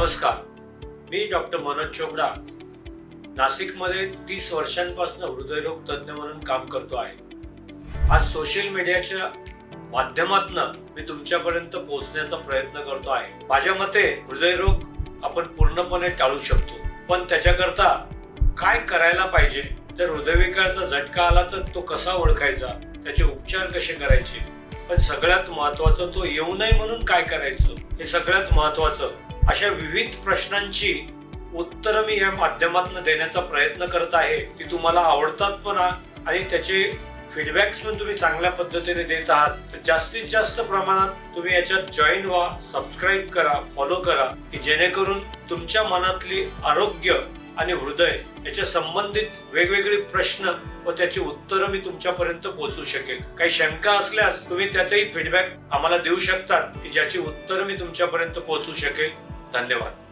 नमस्कार, मी डॉक्टर मनोज चोपडा नाशिकमध्ये 30 वर्षांपासून हृदयरोग तज्ज्ञ म्हणून काम करतो आहे. आज सोशल मीडियाच्या माध्यमातून मी तुमच्यापर्यंत पोहोचण्याचा प्रयत्न करतो आहे. माझ्या मते हृदयरोग आपण पूर्णपणे टाळू शकतो, पण त्याच्याकरता काय करायला पाहिजे, जर हृदयविकाराचा झटका आला तर तो कसा ओळखायचा, त्याचे उपचार कसे करायचे, पण सगळ्यात महत्त्वाचं तो येऊ नये म्हणून काय करायचं, हे सगळ्यात महत्त्वाचं. अशा विविध प्रश्नांची उत्तरं मी या माध्यमातून देण्याचा प्रयत्न करत आहे. ती तुम्हाला आवडतात पण आणि त्याचे फीडबॅक्स पण तुम्ही चांगल्या पद्धतीने देत आहात. तर जास्तीत जास्त प्रमाणात तुम्ही याच्यात जॉईन व्हा, सबस्क्राईब करा, फॉलो करा, की जेणेकरून तुमच्या मनातली आरोग्य आणि हृदय याच्या संबंधित वेगवेगळे प्रश्न व त्याची उत्तरं मी तुमच्यापर्यंत पोहोचू शकेल. काही शंका असल्यास तुम्ही त्यातही फीडबॅक आम्हाला देऊ शकतात, की ज्याची उत्तरं मी तुमच्यापर्यंत पोहोचू शकेल. धन्यवाद.